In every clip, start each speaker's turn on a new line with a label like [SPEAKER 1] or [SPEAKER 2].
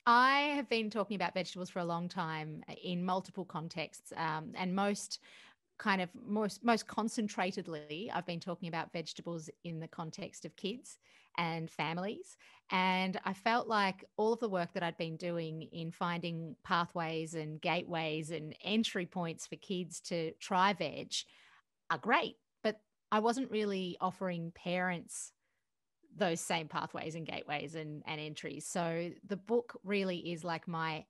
[SPEAKER 1] I have been talking about vegetables for a long time in multiple contexts, and most concentratedly, I've been talking about vegetables in the context of kids and families. And I felt like all of the work that I'd been doing in finding pathways and gateways and entry points for kids to try veg are great, but I wasn't really offering parents those same pathways and gateways and entries. So the book really is like my,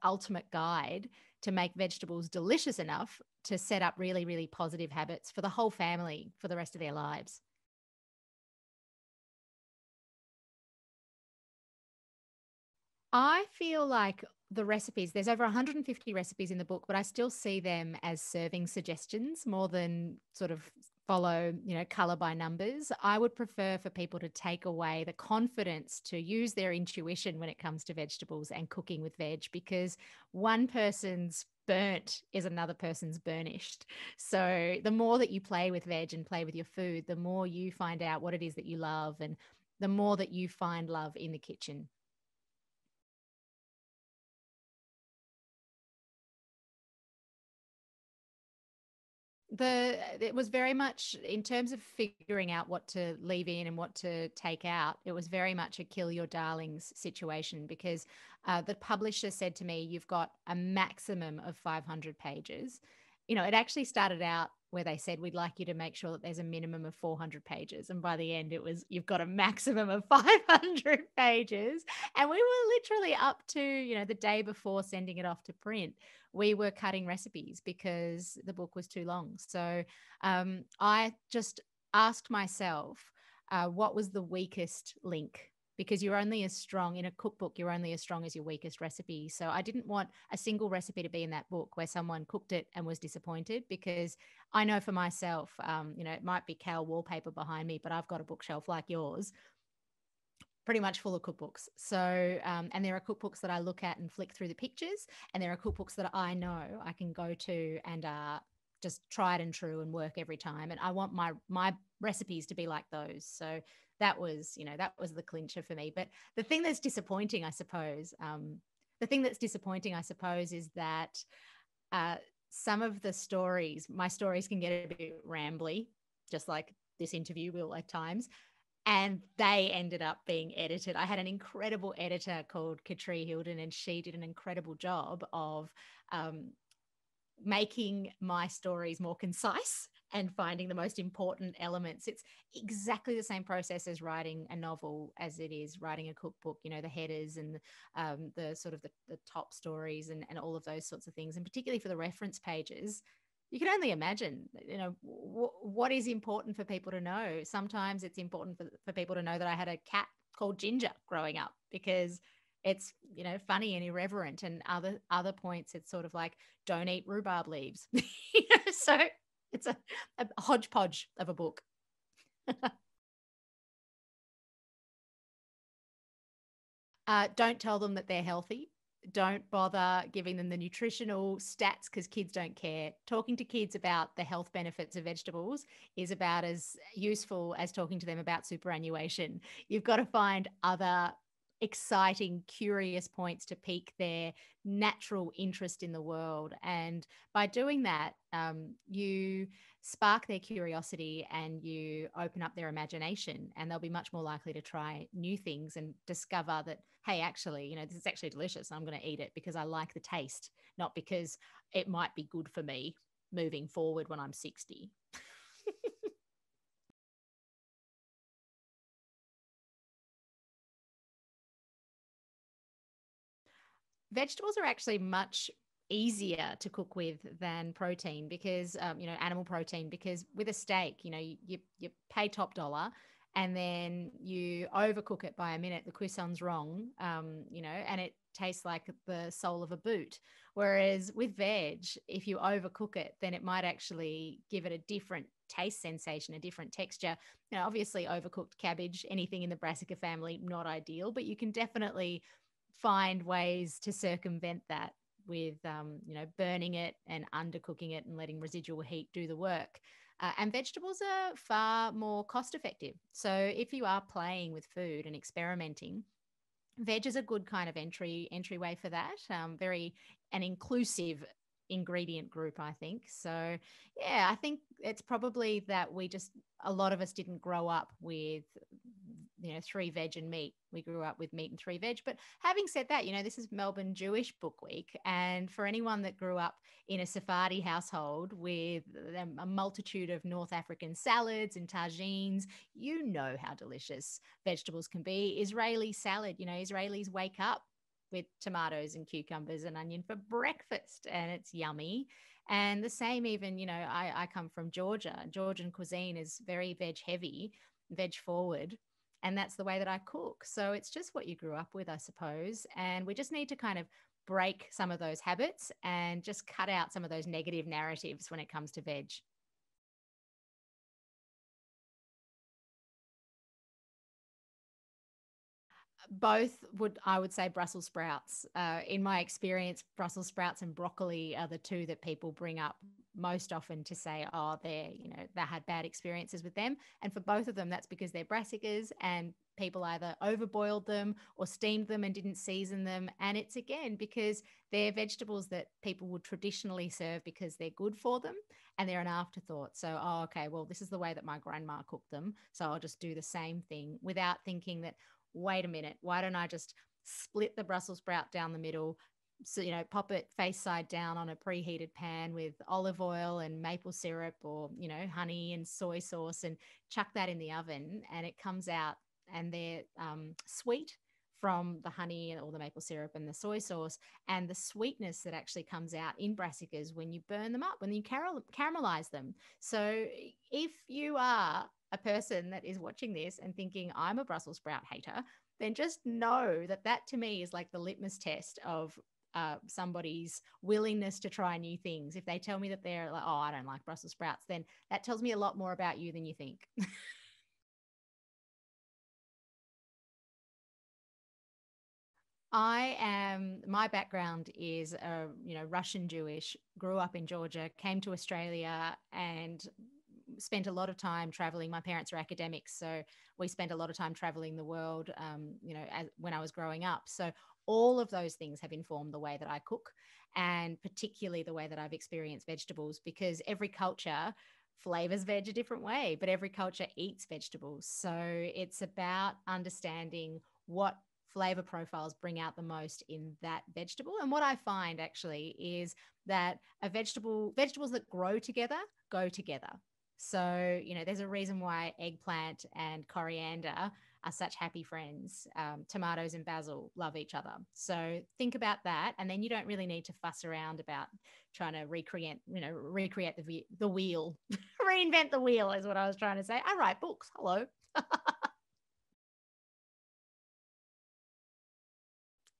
[SPEAKER 1] ultimate guide to make vegetables delicious enough to set up really, really positive habits for the whole family for the rest of their lives. I feel like the recipes, there's over 150 recipes in the book, but I still see them as serving suggestions more than sort of follow, color by numbers. I would prefer for people to take away the confidence to use their intuition when it comes to vegetables and cooking with veg, because one person's burnt is another person's burnished. So the more that you play with veg and play with your food, the more you find out what it is that you love, and the more that you find love in the kitchen. It was very much in terms of figuring out what to leave in and what to take out. It was very much a kill your darlings situation, because the publisher said to me, "You've got a maximum of 500 pages." It actually started out where they said, "We'd like you to make sure that there's a minimum of 400 pages," and by the end it was, "You've got a maximum of 500 pages." And we were literally up to, the day before sending it off to print, we were cutting recipes because the book was too long. So I just asked myself, what was the weakest link? Because you're only as strong in a cookbook, you're only as strong as your weakest recipe. So I didn't want a single recipe to be in that book where someone cooked it and was disappointed, because I know for myself, it might be cow wallpaper behind me, but I've got a bookshelf like yours, pretty much full of cookbooks. So, and there are cookbooks that I look at and flick through the pictures, and there are cookbooks that I know I can go to and just tried and true and work every time. And I want my recipes to be like those. So that was the clincher for me. But the thing that's disappointing, I suppose, is that uh, some of the stories, my stories can get a bit rambly, just like this interview will at times, and they ended up being edited. I had an incredible editor called Katri Hilden, and she did an incredible job of um, making my stories more concise and finding the most important elements. It's exactly the same process as writing a novel as it is writing a cookbook, the headers and the sort of the top stories and all of those sorts of things. And particularly for the reference pages, you can only imagine, what is important for people to know. Sometimes it's important for people to know that I had a cat called Ginger growing up, because it's, funny and irreverent. And other points, it's sort of like, don't eat rhubarb leaves. So it's a hodgepodge of a book. Don't tell them that they're healthy. Don't bother giving them the nutritional stats, because kids don't care. Talking to kids about the health benefits of vegetables is about as useful as talking to them about superannuation. You've got to find other exciting, curious points to pique their natural interest in the world. And by doing that, you spark their curiosity and you open up their imagination, and they'll be much more likely to try new things and discover that, hey, actually, this is actually delicious, and I'm going to eat it because I like the taste, not because it might be good for me moving forward when I'm 60. Vegetables are actually much easier to cook with than protein, because animal protein, because with a steak, you pay top dollar, and then you overcook it by a minute, the cuisson's wrong, and it tastes like the sole of a boot. Whereas with veg, if you overcook it, then it might actually give it a different taste sensation, a different texture. Obviously overcooked cabbage, anything in the brassica family, not ideal, but you can definitely find ways to circumvent that with burning it and undercooking it and letting residual heat do the work. And vegetables are far more cost effective. So if you are playing with food and experimenting, veg is a good kind of entryway for that. Very an inclusive ingredient group, I think. So yeah, I think it's probably that a lot of us didn't grow up with, three veg and meat. We grew up with meat and three veg. But having said that, this is Melbourne Jewish Book Week. And for anyone that grew up in a Sephardi household with a multitude of North African salads and tagines, you know how delicious vegetables can be. Israeli salad, Israelis wake up with tomatoes and cucumbers and onion for breakfast, and it's yummy. And the same, even, I come from Georgia. Georgian cuisine is very veg heavy, veg forward. And that's the way that I cook. So it's just what you grew up with, I suppose. And we just need to kind of break some of those habits and just cut out some of those negative narratives when it comes to veg. Both I would say Brussels sprouts. In my experience, Brussels sprouts and broccoli are the two that people bring up most often to say, oh, they had bad experiences with them. And for both of them, that's because they're brassicas and people either overboiled them or steamed them and didn't season them. And it's again because they're vegetables that people would traditionally serve because they're good for them and they're an afterthought. So, oh, okay, well, this is the way that my grandma cooked them. So I'll just do the same thing without thinking that, wait a minute, why don't I just split the Brussels sprout down the middle? So, pop it face side down on a preheated pan with olive oil and maple syrup or, honey and soy sauce and chuck that in the oven and it comes out and they're sweet from the honey or the maple syrup and the soy sauce and the sweetness that actually comes out in brassicas when you burn them up, when you caramelize them. So if you are a person that is watching this and thinking I'm a Brussels sprout hater, then just know that to me is like the litmus test of somebody's willingness to try new things. If they tell me that they're like, oh, I don't like Brussels sprouts, then that tells me a lot more about you than you think. My background is, Russian Jewish, grew up in Georgia, came to Australia and spent a lot of time traveling. My parents are academics, so we spent a lot of time traveling the world, when I was growing up. So all of those things have informed the way that I cook and particularly the way that I've experienced vegetables because every culture flavors veg a different way, but every culture eats vegetables. So it's about understanding what flavor profiles bring out the most in that vegetable. And what I find actually is that vegetables that grow together go together. So, there's a reason why eggplant and coriander are such happy friends. Tomatoes and basil love each other. So think about that. And then you don't really need to fuss around about trying to recreate the wheel. Reinvent the wheel is what I was trying to say. I write books. Hello.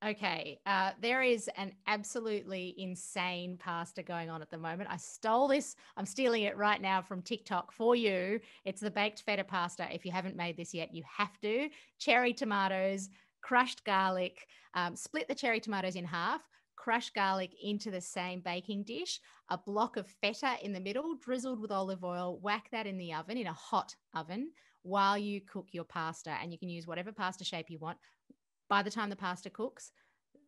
[SPEAKER 1] Okay, there is an absolutely insane pasta going on at the moment. I stole this. I'm stealing it right now from TikTok for you. It's the baked feta pasta. If you haven't made this yet, you have to. Cherry tomatoes, crushed garlic, split the cherry tomatoes in half, crush garlic into the same baking dish, a block of feta in the middle, drizzled with olive oil, whack that in the oven, in a hot oven, while you cook your pasta. And you can use whatever pasta shape you want. By the time the pasta cooks,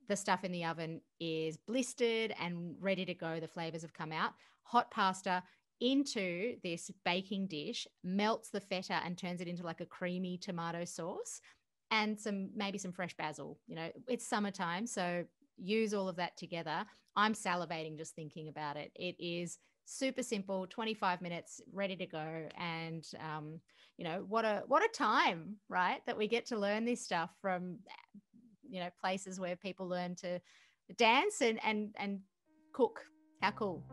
[SPEAKER 1] the stuff in the oven is blistered and ready to go. The flavors have come out. Hot pasta into this baking dish, melts the feta and turns it into like a creamy tomato sauce and maybe some fresh basil. It's summertime, so use all of that together. I'm salivating just thinking about it. It is super simple, 25 minutes, ready to go. And, what a time, right? That we get to learn this stuff from, places where people learn to dance and cook. How cool.